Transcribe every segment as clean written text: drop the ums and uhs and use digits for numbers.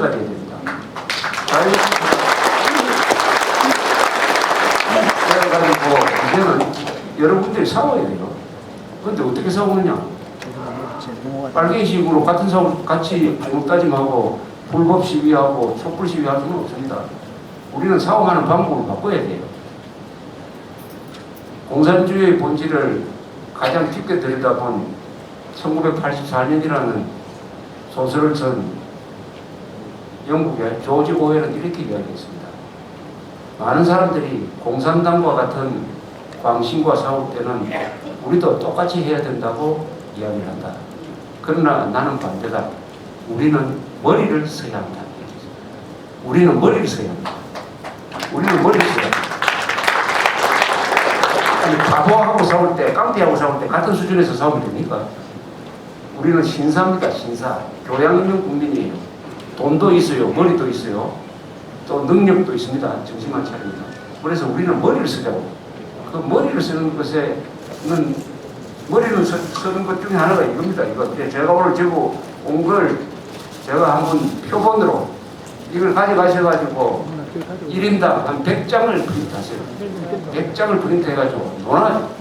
돼야 됩니다. 그래가지고 이제는 여러분들이 싸워야 돼요. 그런데 어떻게 싸우느냐? 빨갱이식으로 같은 사업 같이 잘못다짐하고 불법 시위하고 촛불 시위할 수는 없습니다. 우리는 싸움하는 방법을 바꿔야 돼요. 공산주의의 본질을 가장 깊게 들여다본 1984년이라는 소설을 쓴 영국의 조지 오웰은 이렇게 이야기했습니다. 많은 사람들이 공산당과 같은 광신과 싸울 때는 우리도 똑같이 해야 된다고 이야기를 한다. 그러나 나는 반대다. 우리는 머리를 써야 한다. 우리는 머리를 써야 한다. 우리는 머리를 써야 한다. 아니, 바보하고 싸울 때, 깡패하고 싸울 때 같은 수준에서 싸우면 됩니까? 우리는 신사입니다. 신사. 교양 있는 국민이에요. 돈도 있어요. 머리도 있어요. 또 능력도 있습니다. 정신만 차립니다. 그래서 우리는 머리를 쓰자고. 그 머리를 쓰는 것에는 머리를 쓰는 것 중에 하나가 이겁니다. 이거 제가 오늘 들고 온 걸 제가 한번 표본으로 이걸 가져가셔가지고 1인당 한 100장을 프린트하세요. 100장을 프린트해가지고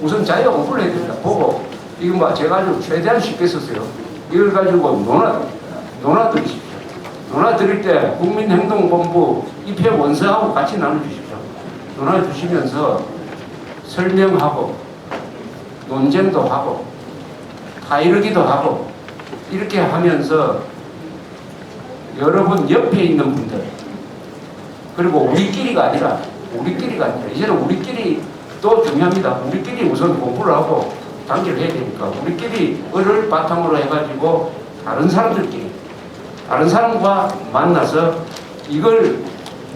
우선 자기가 공부를 해야 됩니다. 보고 이거 뭐 제가 아주 최대한 쉽게 썼어요. 이걸 가지고 논하드리십시오. 논하드릴 때 국민행동본부 입회 원서하고 같이 나눠주십시오. 논하주시면서 설명하고 논쟁도 하고 타이르기도 하고 이렇게 하면서 여러분 옆에 있는 분들 그리고 우리끼리가 아니라 이제는 우리끼리 또 중요합니다. 우리끼리 우선 공부를 하고 단계를 해야 되니까 우리끼리를 바탕으로 해가지고 다른 사람과 만나서 이걸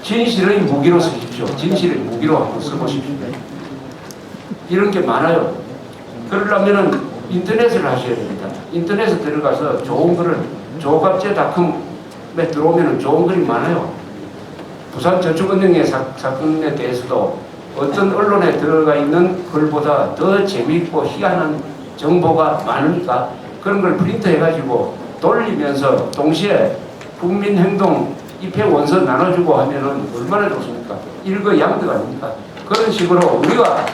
진실의 무기로 쓰십시오. 진실의 무기로 한번 써보십시오. 이런 게 많아요. 그러려면 인터넷을 하셔야 됩니다. 인터넷에 들어가서 좋은 글을 조갑제닷컴에 들어오면 좋은 글이 많아요. 부산저축은행의 사건에 대해서도 어떤 언론에 들어가 있는 글보다 더 재미있고 희한한 정보가 많으니까 그런 걸 프린트해가지고 돌리면서 동시에 국민행동 입회 원서 나눠주고 하면은 얼마나 좋습니까? 일거양득 아닙니까? 그런 식으로 우리가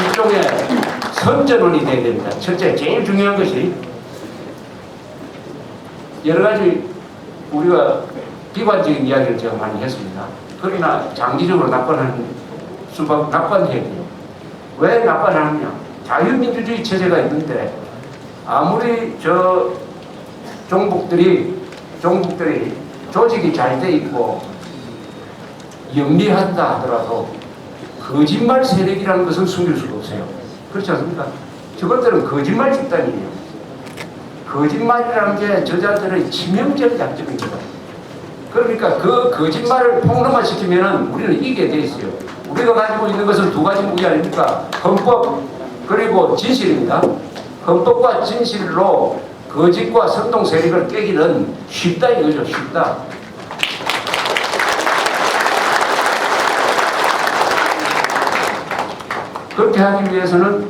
일종의 선전원이 되어야 됩니다. 첫째, 제일 중요한 것이 여러 가지 우리가 비관적인 이야기를 제가 많이 했습니다. 그러나 장기적으로 낙관해야 돼요. 왜 낙관하느냐? 자유민주주의 체제가 있는데 아무리 종북들이 조직이 잘 돼 있고 영리한다 하더라도 거짓말 세력이라는 것은 숨길 수가 없어요. 그렇지 않습니까? 저것들은 거짓말 집단이에요. 거짓말이라는 게 저자들의 치명적 약점입니다. 그러니까 그 거짓말을 폭로화시키면은 우리는 이기게 돼 있어요. 우리가 가지고 있는 것은 두 가지 무기 아닙니까? 헌법 그리고 진실입니다. 헌법과 진실로 거짓과 선동 세력을 깨기는 쉽다 이거죠. 쉽다. 그렇게 하기 위해서는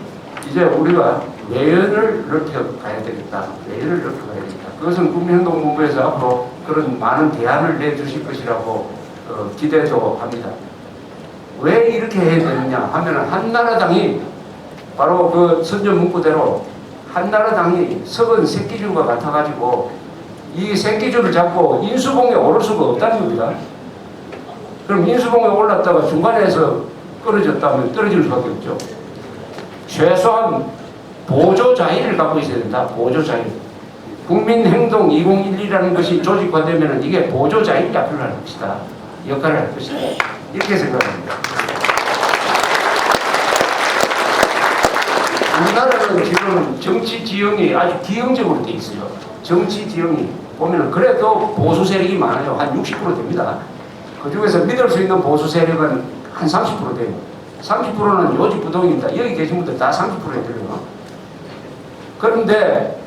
이제 우리가 외연을 넓혀가야 되겠다. 외연을 넓혀가야 되겠다. 그것은 국민행동본부에서 앞으로 그런 많은 대안을 내주실 것이라고 기대도 합니다. 왜 이렇게 해야 되느냐 하면 한나라당이 바로 그 선전 문구대로 한나라당이 썩은 새끼줄과 같아가지고 이 새끼줄을 잡고 인수봉에 오를 수가 없다는 겁니다. 그럼 인수봉에 올랐다가 중간에서 떨어졌다면 떨어질 수밖에 없죠. 최소한 보조자의를 갖고 있어야 된다. 보조자의. 국민행동 2012라는 것이 조직화되면 이게 보조자의 역할을 할 것이다. 역할을 할 것이다. 이렇게 생각합니다. 우리나라는 지금 정치 지형이 아주 기형적으로 돼 있어요. 정치 지형이 보면 그래도 보수 세력이 많아요. 한 60% 됩니다. 그 중에서 믿을 수 있는 보수 세력은 한 30% 돼요. 30%는 요직부동입니다. 여기 계신 분들 다 30%에 들어요. 그런데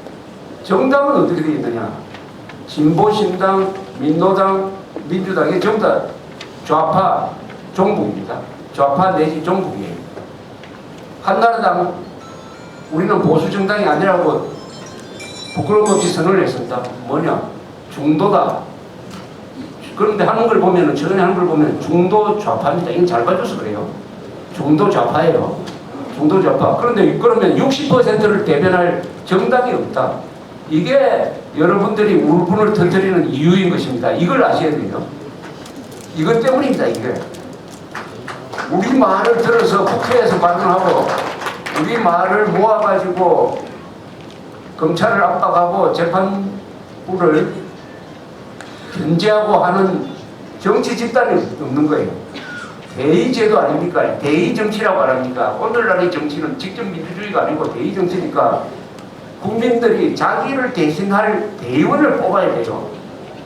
정당은 어떻게 되어 있느냐? 진보신당, 민노당, 민주당이 전부 다 좌파 종북입니다. 좌파 내지 종북이에요. 한나라당, 우리는 보수정당이 아니라고 부끄러움 없이 선언을 했습니다. 뭐냐? 중도다. 그런데 하는 걸 보면은, 최근에 하는 걸 보면 중도 좌파입니다. 이건 잘 봐줘서 그래요. 중도 좌파예요. 중도 좌파. 그런데 그러면 60%를 대변할 정당이 없다. 이게 여러분들이 울분을 터뜨리는 이유인 것입니다. 이걸 아셔야 돼요. 이것 때문입니다, 이게. 우리 말을 들어서 국회에서 발언하고, 우리 말을 모아가지고 검찰을 압박하고 재판부를 견제하고 하는 정치 집단이 없는 거예요. 대의제도 아닙니까? 대의정치라고 안 합니까? 오늘날의 정치는 직접 민주주의가 아니고 대의정치니까 국민들이 자기를 대신할 대의원을 뽑아야 돼요.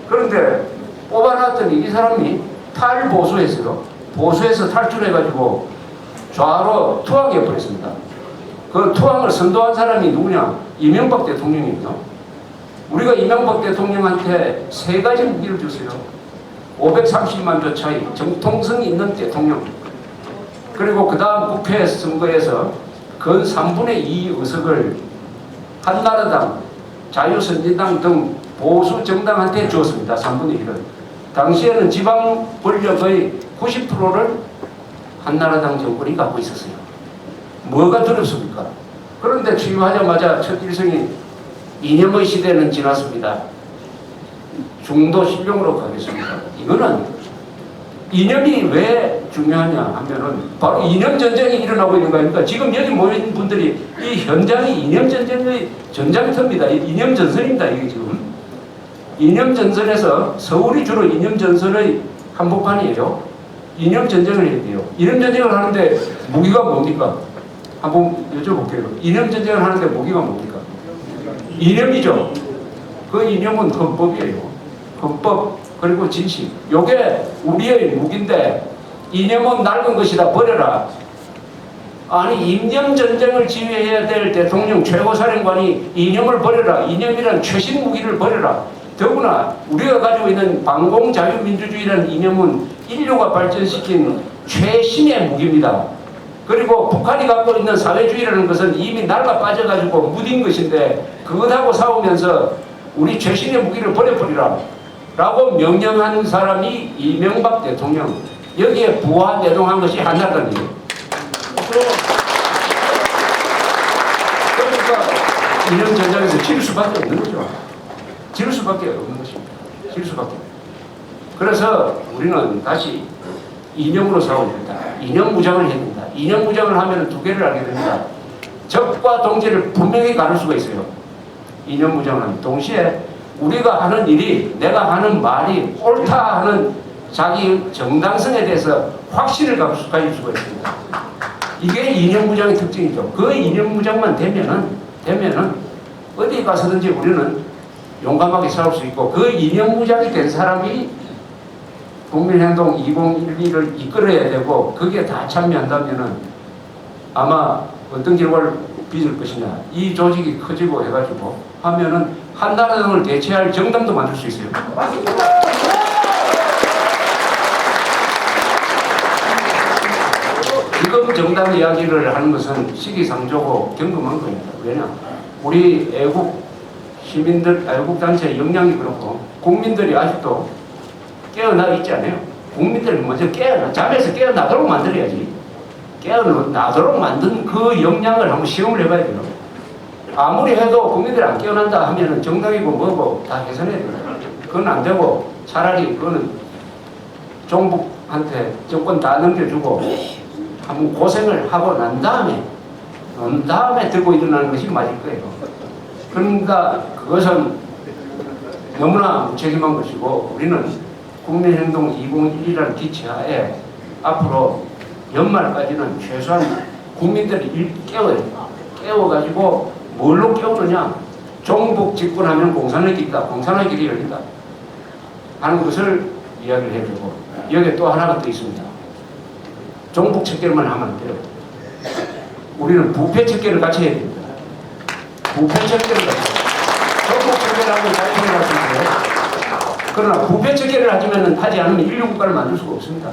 그런데 뽑아놨더니 이 사람이 탈보수했어요. 보수에서 탈출해가지고 좌로 투항해버렸습니다. 그 투항을 선도한 사람이 누구냐? 이명박 대통령이에요. 우리가 이명박 대통령한테 세 가지 무기를 줬어요. 530만 표 차이, 정통성 있는 대통령. 그리고 그 다음 국회 선거에서 근 3분의 2 의석을 한나라당, 자유선진당 등 보수 정당한테 주었습니다. 3분의 1을. 당시에는 지방 권력의 90%를 한나라당 정권이 갖고 있었어요. 뭐가 두렵습니까? 그런데 취임하자마자 첫 일성이 이념의 시대는 지났습니다. 중도 실용으로 가겠습니다. 이거는 이념이 왜 중요하냐 하면은 바로 이념 전쟁이 일어나고 있는 거니까 지금 여기 모인 분들이 이 현장이 이념 전쟁의 전장터입니다. 이념 전선입니다. 이게 지금 이념 전선에서 서울이 주로 이념 전선의 한복판이에요. 이념 전쟁을 해야 돼요. 이념 전쟁을 하는데 무기가 뭡니까? 한번 여쭤볼게요. 이념 전쟁을 하는데 무기가 뭡니까? 이념이죠. 그 이념은 헌법이에요. 헌법 그리고 진실. 요게 우리의 무기인데 이념은 낡은 것이다 버려라. 아니 이념 전쟁을 지휘해야 될 대통령 최고사령관이 이념을 버려라. 이념이란 최신 무기를 버려라. 더구나 우리가 가지고 있는 반공자유민주주의라는 이념은 인류가 발전시킨 최신의 무기입니다. 그리고 북한이 갖고 있는 사회주의라는 것은 이미 낡아 빠져가지고 무딘 것인데 그것하고 싸우면서 우리 최신의 무기를 버려버리라 라고 명령한 사람이 이명박 대통령. 여기에 부하내동한 것이 한나라당이에요. 그러니까 이런 전장에서 질 수밖에 없는 거죠. 질 수밖에 없는 것입니다. 질 수밖에. 그래서 우리는 다시 이념으로 싸워야 된다. 이념 무장을 해야 된다. 이념 무장을 하면 두 개를 알게 됩니다. 적과 동지를 분명히 가를 수가 있어요. 이념 무장을 하면. 동시에 우리가 하는 일이, 내가 하는 말이 옳다 하는 자기 정당성에 대해서 확신을 가질 수가 있습니다. 이게 이념 무장의 특징이죠. 그 이념 무장만 되면은 어디 가서든지 우리는 용감하게 싸울 수 있고, 그 이념 무장이 된 사람이 국민행동 2012를 이끌어야 되고, 그게 다 참여한다면은 아마 어떤 결과를 빚을 것이냐, 이 조직이 커지고 해가지고 하면은 한나라당을 대체할 정당도 만들 수 있어요. 맞습니다. 지금 정당 이야기를 하는 것은 시기상조고 경금한 겁니다. 왜냐? 우리 애국 시민들, 애국단체의 역량이 그렇고 국민들이 아직도 깨어나 있지 않아요. 국민들이 먼저 잠에서 깨어나도록 만들어야지. 깨어나도록 만든 그 역량을 한번 시험을 해봐야 돼요. 아무리 해도 국민들이 안 깨어난다 하면은 정당이고 뭐고 다 개선해야 돼요. 그건 안 되고 차라리 그거는 종북한테 정권 다 넘겨주고 한번 고생을 하고 난 다음에 들고 일어나는 것이 맞을 거예요. 그러니까 그것은 너무나 무책임한 것이고, 우리는 국민행동 2012라는 기치하에 앞으로 연말까지는 최소한 국민들이 깨워가지고 뭘로 깨우느냐? 종북 집권하면 공산의 길이다, 공산의 길이 열린다 하는 것을 이야기를 해야 되고, 여기에 또 하나가 더 있습니다. 종북 척결만 하면 안 돼요. 우리는 부패 척결을 같이 해야 됩니다. 부패 척결을 같이. 종북 척결하고 잘 생각할 수 있어요. 그러나 부패 척결을 하지 않으면 인류 국가를 만들 수가 없습니다.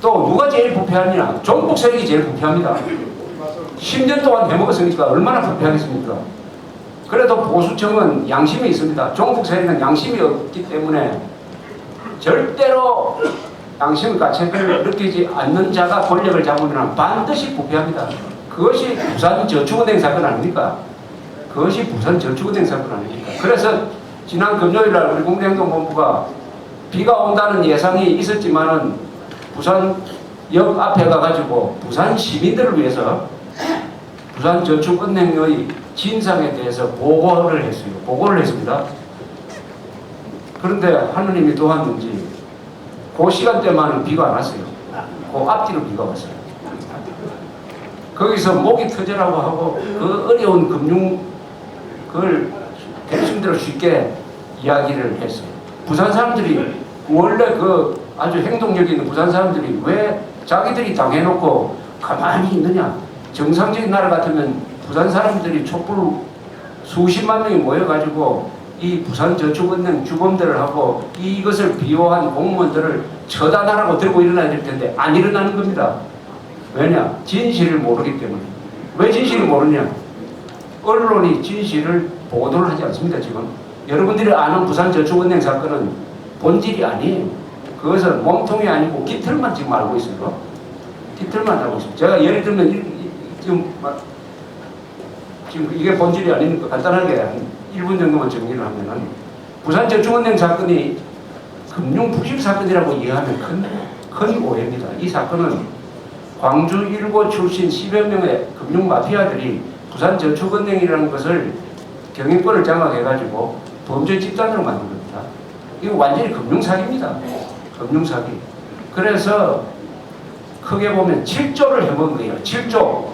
또 누가 제일 부패하느냐? 종북 세력이 제일 부패합니다. 10년 동안 해먹었으니까 얼마나 부패하겠습니까? 그래도 보수층은 양심이 있습니다. 종북 세력은 양심이 없기 때문에 절대로 양심 가책을 느끼지 않는 자가 권력을 잡으면 반드시 부패합니다. 그것이 부산저축은행 사건 아닙니까? 그것이 부산저축은행 사건 아닙니까? 그래서 지난 금요일날 우리 국민행동본부가 비가 온다는 예상이 있었지만은 부산역 앞에 가가지고 부산 시민들을 위해서 부산저축은행의 진상에 대해서 보고를 했어요. 보고를 했습니다. 그런데 하느님이 도왔는지 그 시간대만은 비가 안 왔어요. 그 앞뒤로 비가 왔어요. 거기서 목이 터져라고 하고 그 어려운 금융 그걸 대중들을 쉽게 이야기를 했어요. 부산 사람들이 원래 그 아주 행동력 있는 부산 사람들이 왜 자기들이 당해놓고 가만히 있느냐. 정상적인 나라 같으면 부산 사람들이 촛불 수십만 명이 모여가지고 이 부산저축은행 주범들을 하고 이것을 비호한 공무원들을 처단하라고 들고 일어나야 될 텐데 안 일어나는 겁니다. 왜냐? 진실을 모르기 때문에. 왜 진실을 모르냐? 언론이 진실을 보도를 하지 않습니다. 지금 여러분들이 아는 부산저축은행 사건은 본질이 아니에요. 그것은 몸통이 아니고 깃털만 지금 알고 있어요. 깃털만 알고 있어요. 제가 예를 들면 지금 이게 본질이 아니니까 간단하게 한 1분 정도만 정리를 하면은 부산저축은행 사건이 금융부실 사건이라고 이해하면 큰 오해입니다. 이 사건은 광주 1고 출신 10여 명의 금융마피아들이 부산저축은행이라는 것을 경영권을 장악해가지고 범죄 집단으로 만든 겁니다. 이거 완전히 금융사기입니다. 금융사기. 그래서 크게 보면 7조를 해본 거예요. 7조.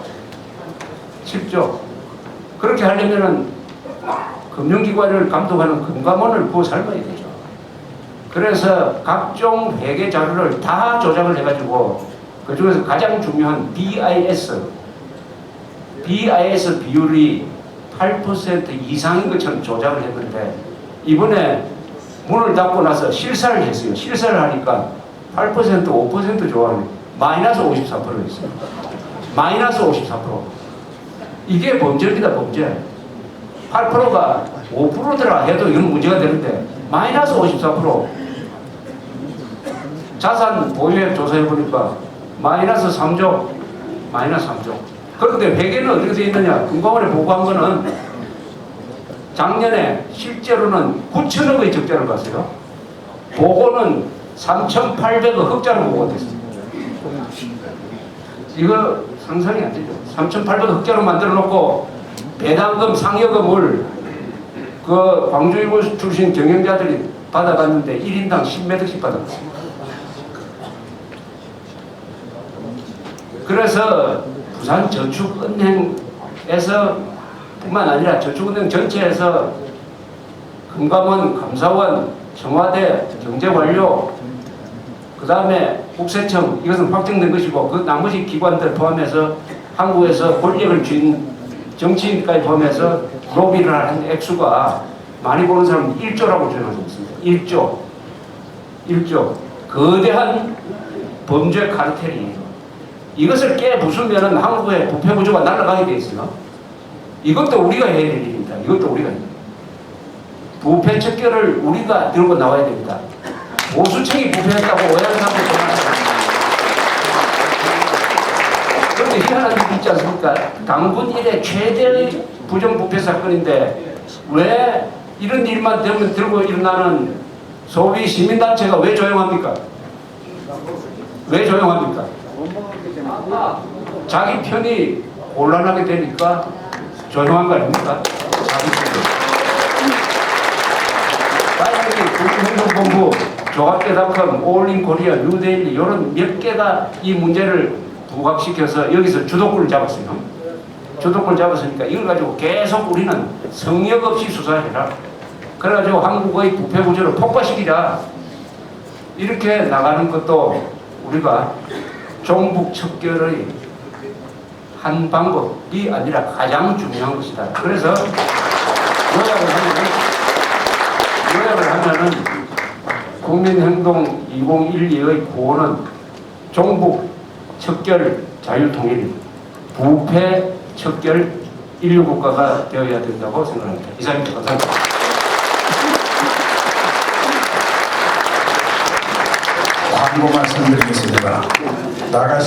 그렇게 하려면은 금융기관을 감독하는 금감원을 부어 삶아야 되죠. 그래서 각종 회계 자료를 다 조작을 해가지고 그 중에서 가장 중요한 BIS 비율이 8% 이상인 것처럼 조작을 했는데 이번에 문을 닫고 나서 실사를 했어요. 실사를 하니까 8% 5% 조합이 마이너스 54%였어요. 마이너스 54%. 이게 범죄입니다. 범죄. 8%가 5%더라 해도 이건 문제가 되는데 마이너스 54%. 자산 보유액 조사해보니까 마이너스 3조. 그런데 회계는 어떻게 되어 있느냐? 금감원에 보고한 거는 작년에 실제로는 9천억의 적자를 봤어요. 보고는 3,800억 흑자를 보고가 됐습니다. 이거 상상이 안 되죠. 3,800억 흑자로 만들어 놓고 배당금, 상여금을 그 광주일보 출신 경영자들이 받아갔는데 1인당 10매덕씩 받아갔습니다. 그래서 부산저축은행에서 뿐만 아니라 저축은행 전체에서 금감원, 감사원, 청와대, 경제관료, 그 다음에 국세청, 이것은 확정된 것이고 그 나머지 기관들 포함해서 한국에서 권력을 쥔 정치인까지 포함해서 로비를 하는 액수가 많이 보는 사람은 1조라고 주장하고 있습니다. 1조. 거대한 범죄 카르텔이에요. 이것을 깨부수면 한국의 부패 구조가 날아가게 돼 있어요. 이것도 우리가 해야 될 일입니다. 부패 척결을 우리가 들고 나와야 됩니다. 보수층이 부패했다고 오해하는 사람들 많습니다. 그런데 희한한 일이 있지 않습니까? 당군 이래 최대의 부정부패 사건인데 왜 이런 일만 되면 들고 일어나는 소위 시민단체가 왜 조용합니까? 자기 편이 곤란하게 되니까 조용한 거 아닙니까? 자기 편이. 국민행동본부, 조합대닷컴, 올린코리아, 뉴데일리 이런 몇 개가 이 문제를 부각시켜서 여기서 주도권을 잡았어요. 주도권을 잡았으니까 이걸 가지고 계속 우리는 성역 없이 수사해라. 그래가지고 한국의 부패 구조를 폭파시키자. 이렇게 나가는 것도 우리가 종북 척결의 한 방법이 아니라 가장 중요한 것이다. 그래서 요약을 하면은 국민행동 2012의 구호는 종북 척결 자유통일, 부패 척결 인류 국가가 되어야 된다고 생각합니다. 이상입니다. 감사합니다. 광고 말씀드리겠습니다. 나가